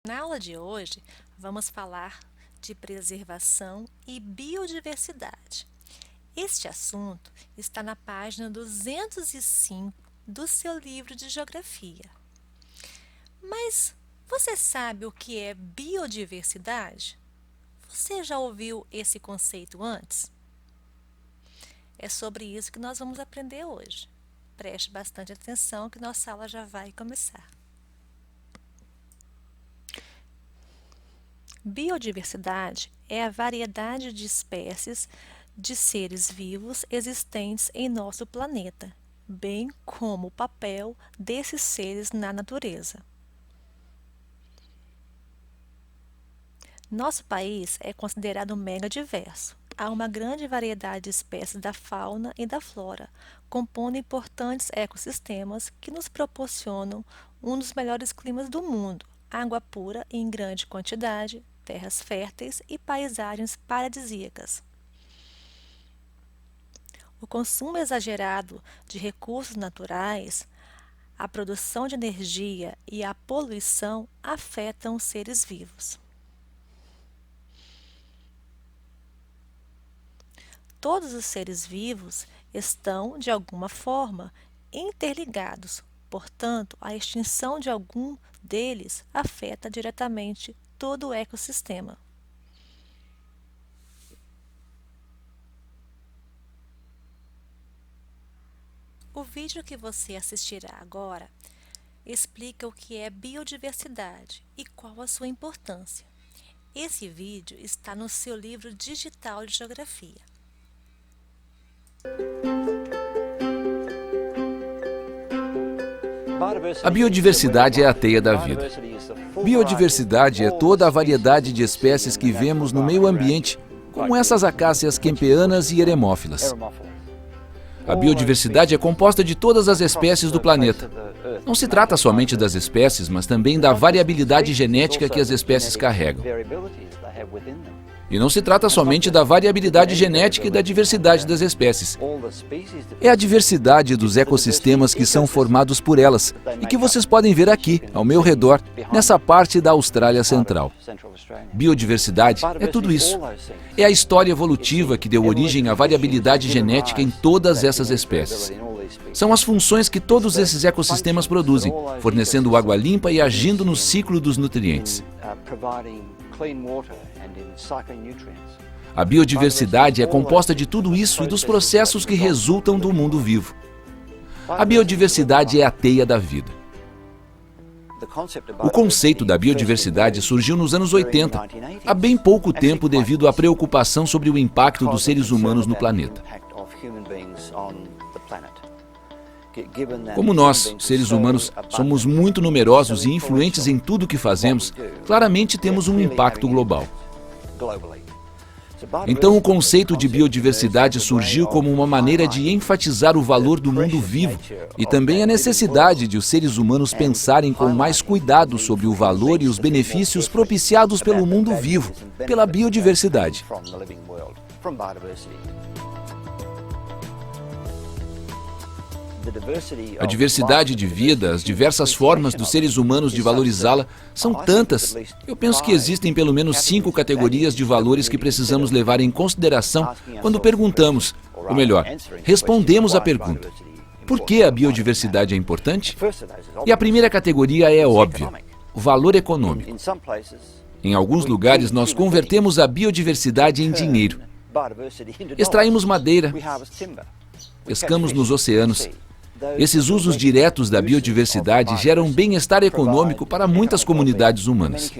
Na aula de hoje, vamos falar de preservação e biodiversidade. Este assunto está na página 205 do seu livro de Geografia. Mas você sabe o que é biodiversidade? Você já ouviu esse conceito antes? É sobre isso que nós vamos aprender hoje. Preste bastante atenção que nossa aula já vai começar. Biodiversidade é a variedade de espécies de seres vivos existentes em nosso planeta, bem como o papel desses seres na natureza. Nosso país é considerado mega diverso. Há uma grande variedade de espécies da fauna e da flora, compondo importantes ecossistemas que nos proporcionam um dos melhores climas do mundo, água pura em grande quantidade, terras férteis e paisagens paradisíacas. O consumo exagerado de recursos naturais, a produção de energia e a poluição afetam os seres vivos. Todos os seres vivos estão, de alguma forma, interligados, portanto, a extinção de algum deles afeta diretamente todo o ecossistema. O vídeo que você assistirá agora explica o que é biodiversidade e qual a sua importância. Esse vídeo está no seu livro digital de Geografia. A biodiversidade é a teia da vida. Biodiversidade é toda a variedade de espécies que vemos no meio ambiente, como essas acácias kempeanas e eremófilas. A biodiversidade é composta de todas as espécies do planeta. Não se trata somente das espécies, mas também da variabilidade genética que as espécies carregam. E não se trata somente da variabilidade genética e da diversidade das espécies. É a diversidade dos ecossistemas que são formados por elas e que vocês podem ver aqui, ao meu redor, nessa parte da Austrália Central. Biodiversidade é tudo isso. É a história evolutiva que deu origem à variabilidade genética em todas essas espécies. São as funções que todos esses ecossistemas produzem, fornecendo água limpa e agindo no ciclo dos nutrientes. A biodiversidade é composta de tudo isso e dos processos que resultam do mundo vivo. A biodiversidade é a teia da vida. O conceito da biodiversidade surgiu nos anos 80, há bem pouco tempo devido à preocupação sobre o impacto dos seres humanos no planeta. Como nós, seres humanos, somos muito numerosos e influentes em tudo o que fazemos, claramente temos um impacto global. Então, o conceito de biodiversidade surgiu como uma maneira de enfatizar o valor do mundo vivo e também a necessidade de os seres humanos pensarem com mais cuidado sobre o valor e os benefícios propiciados pelo mundo vivo, pela biodiversidade. A diversidade de vida, as diversas formas dos seres humanos de valorizá-la são tantas. Eu penso que existem pelo menos 5 categorias de valores que precisamos levar em consideração quando perguntamos, ou melhor, respondemos à pergunta: por que a biodiversidade é importante? E a primeira categoria é óbvia: o valor econômico. Em alguns lugares, nós convertemos a biodiversidade em dinheiro. Extraímos madeira, pescamos nos oceanos. Esses usos diretos da biodiversidade geram bem-estar econômico para muitas comunidades humanas.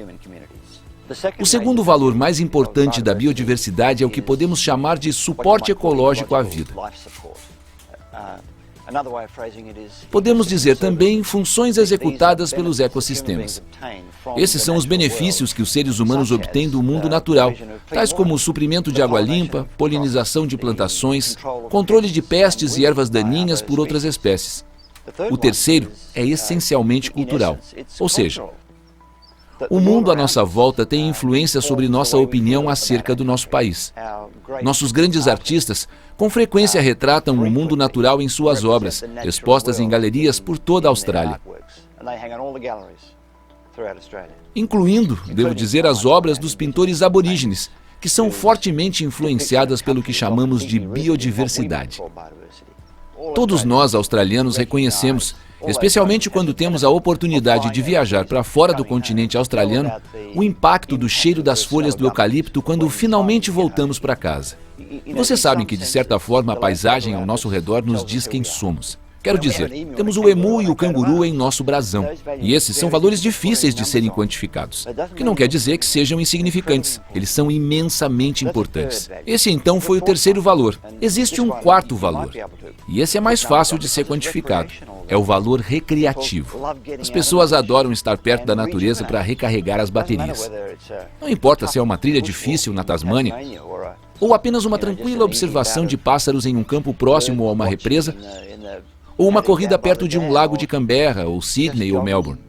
O segundo valor mais importante da biodiversidade é o que podemos chamar de suporte ecológico à vida. Podemos dizer também funções executadas pelos ecossistemas. Esses são os benefícios que os seres humanos obtêm do mundo natural, tais como o suprimento de água limpa, polinização de plantações, controle de pestes e ervas daninhas por outras espécies. O terceiro é essencialmente cultural, ou seja, o mundo à nossa volta tem influência sobre nossa opinião acerca do nosso país. Nossos grandes artistas com frequência retratam o mundo natural em suas obras, expostas em galerias por toda a Austrália. incluindo, devo dizer, as obras dos pintores aborígenes, que são fortemente influenciadas pelo que chamamos de biodiversidade. Todos nós, australianos, reconhecemos, especialmente quando temos a oportunidade de viajar para fora do continente australiano, o impacto do cheiro das folhas do eucalipto quando finalmente voltamos para casa. E vocês sabem que, de certa forma, a paisagem ao nosso redor nos diz quem somos. Quero dizer, temos o emu e o canguru em nosso brasão, e esses são valores difíceis de serem quantificados, o que não quer dizer que sejam insignificantes, eles são imensamente importantes. Esse então foi o terceiro valor. Existe um quarto valor, e esse é mais fácil de ser quantificado, é o valor recreativo. As pessoas adoram estar perto da natureza para recarregar as baterias. Não importa se é uma trilha difícil na Tasmânia, ou apenas uma tranquila observação de pássaros em um campo próximo a uma represa, ou uma corrida perto de um lago de Canberra, ou Sydney ou Melbourne.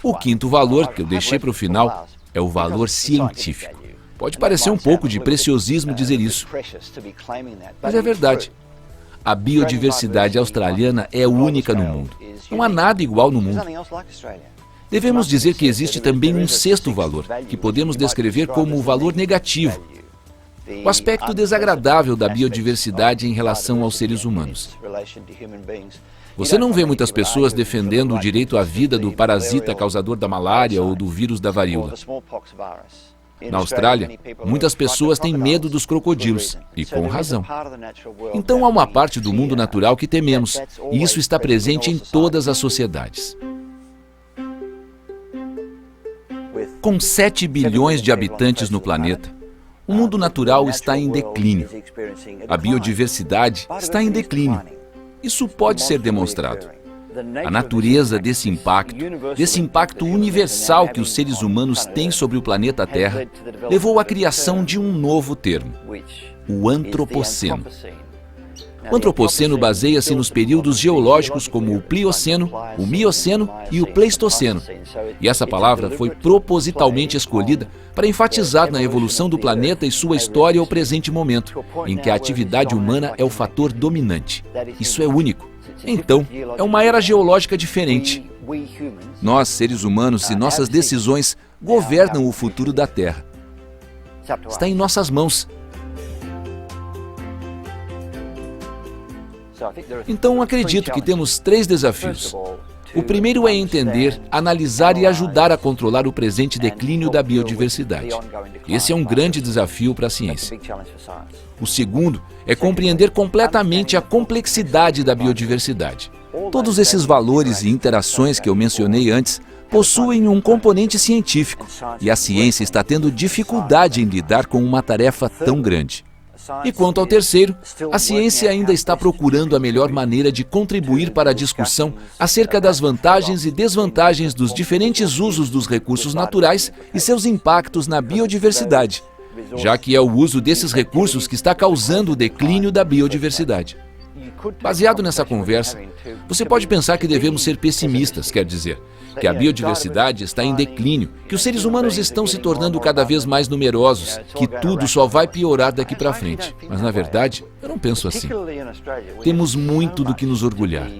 O quinto valor, que eu deixei para o final, é o valor científico. Pode parecer um pouco de preciosismo dizer isso, mas é verdade. A biodiversidade australiana é única no mundo. Não há nada igual no mundo. Devemos dizer que existe também um sexto valor, que podemos descrever como o valor negativo, o aspecto desagradável da biodiversidade em relação aos seres humanos. Você não vê muitas pessoas defendendo o direito à vida do parasita causador da malária ou do vírus da varíola. Na Austrália, muitas pessoas têm medo dos crocodilos, e com razão. Então há uma parte do mundo natural que tememos, e isso está presente em todas as sociedades. Com 7 bilhões de habitantes no planeta, o mundo natural está em declínio. A biodiversidade está em declínio. Isso pode ser demonstrado. A natureza desse impacto universal que os seres humanos têm sobre o planeta Terra, levou à criação de um novo termo, o Antropoceno. O Antropoceno baseia-se nos períodos geológicos como o Plioceno, o Mioceno e o Pleistoceno. E essa palavra foi propositalmente escolhida para enfatizar na evolução do planeta e sua história ao presente momento, em que a atividade humana é o fator dominante. Isso é único. Então, é uma era geológica diferente. Nós, seres humanos, e nossas decisões governam o futuro da Terra. Está em nossas mãos. Então, acredito que temos 3 desafios. O primeiro é entender, analisar e ajudar a controlar o presente declínio da biodiversidade. Esse é um grande desafio para a ciência. O segundo é compreender completamente a complexidade da biodiversidade. Todos esses valores e interações que eu mencionei antes possuem um componente científico, e a ciência está tendo dificuldade em lidar com uma tarefa tão grande. E quanto ao terceiro, a ciência ainda está procurando a melhor maneira de contribuir para a discussão acerca das vantagens e desvantagens dos diferentes usos dos recursos naturais e seus impactos na biodiversidade, já que é o uso desses recursos que está causando o declínio da biodiversidade. Baseado nessa conversa, você pode pensar que devemos ser pessimistas, quer dizer, que a biodiversidade está em declínio, que os seres humanos estão se tornando cada vez mais numerosos, que tudo só vai piorar daqui para frente. Mas, na verdade, eu não penso assim. Temos muito do que nos orgulhar,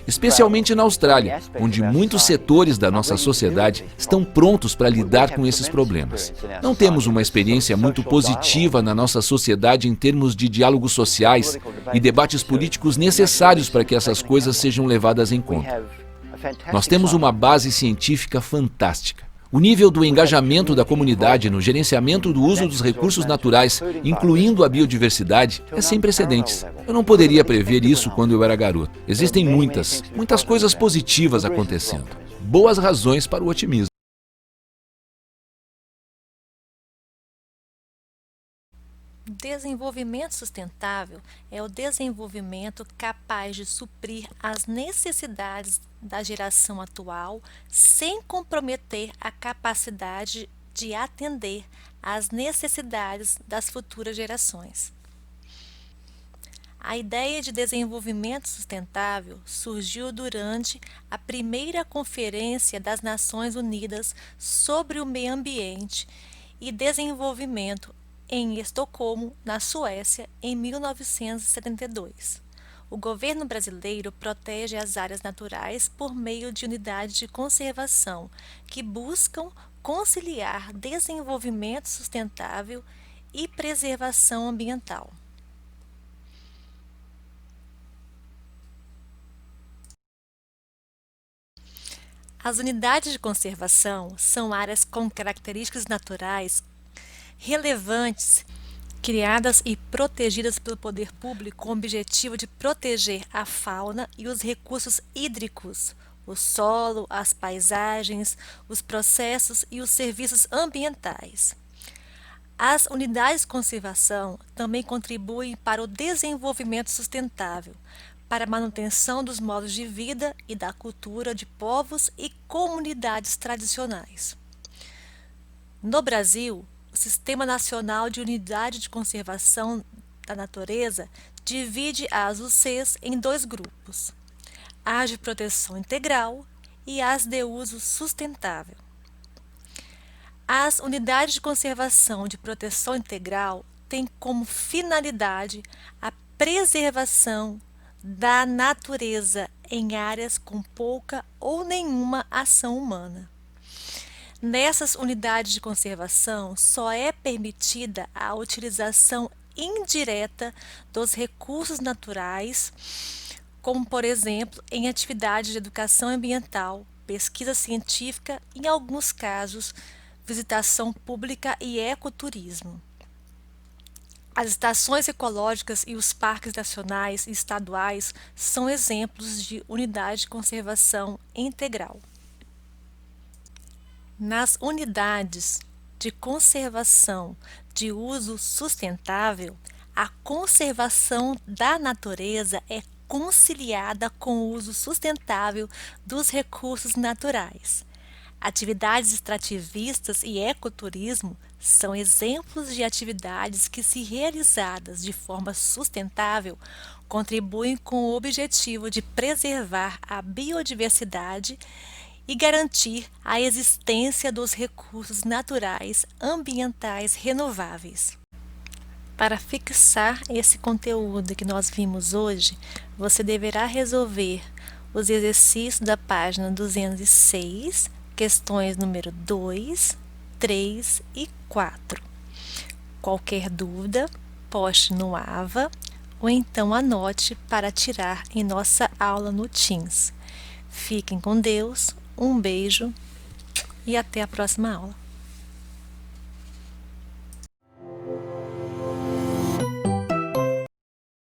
especialmente na Austrália, onde muitos setores da nossa sociedade estão prontos para lidar com esses problemas. Não temos uma experiência muito positiva na nossa sociedade em termos de diálogos sociais e debates políticos necessários para que essas coisas sejam levadas em conta. Nós temos uma base científica fantástica. O nível do engajamento da comunidade no gerenciamento do uso dos recursos naturais, incluindo a biodiversidade, é sem precedentes. Eu não poderia prever isso quando eu era garoto. Existem muitas coisas positivas acontecendo. Boas razões para o otimismo. Desenvolvimento sustentável é o desenvolvimento capaz de suprir as necessidades da geração atual sem comprometer a capacidade de atender às necessidades das futuras gerações. A ideia de desenvolvimento sustentável surgiu durante a primeira Conferência das Nações Unidas sobre o Meio Ambiente e Desenvolvimento em Estocolmo, na Suécia, em 1972. O governo brasileiro protege as áreas naturais por meio de unidades de conservação que buscam conciliar desenvolvimento sustentável e preservação ambiental. As unidades de conservação são áreas com características naturais relevantes, criadas e protegidas pelo poder público com o objetivo de proteger a fauna e os recursos hídricos, o solo, as paisagens, os processos e os serviços ambientais. As unidades de conservação também contribuem para o desenvolvimento sustentável, para a manutenção dos modos de vida e da cultura de povos e comunidades tradicionais. No Brasil, o Sistema Nacional de Unidade de Conservação da Natureza divide as UCs em dois grupos: as de proteção integral e as de uso sustentável. As unidades de conservação de proteção integral têm como finalidade a preservação da natureza em áreas com pouca ou nenhuma ação humana. Nessas unidades de conservação, só é permitida a utilização indireta dos recursos naturais, como, por exemplo, em atividades de educação ambiental, pesquisa científica e, em alguns casos, visitação pública e ecoturismo. As estações ecológicas e os parques nacionais e estaduais são exemplos de unidade de conservação integral. Nas unidades de conservação de uso sustentável, a conservação da natureza é conciliada com o uso sustentável dos recursos naturais. Atividades extrativistas e ecoturismo são exemplos de atividades que, se realizadas de forma sustentável, contribuem com o objetivo de preservar a biodiversidade e garantir a existência dos recursos naturais ambientais renováveis. Para fixar esse conteúdo que nós vimos hoje, você deverá resolver os exercícios da página 206, questões número 2, 3 e 4. Qualquer dúvida, poste no AVA ou então anote para tirar em nossa aula no Teams. Fiquem com Deus, um beijo e até a próxima aula.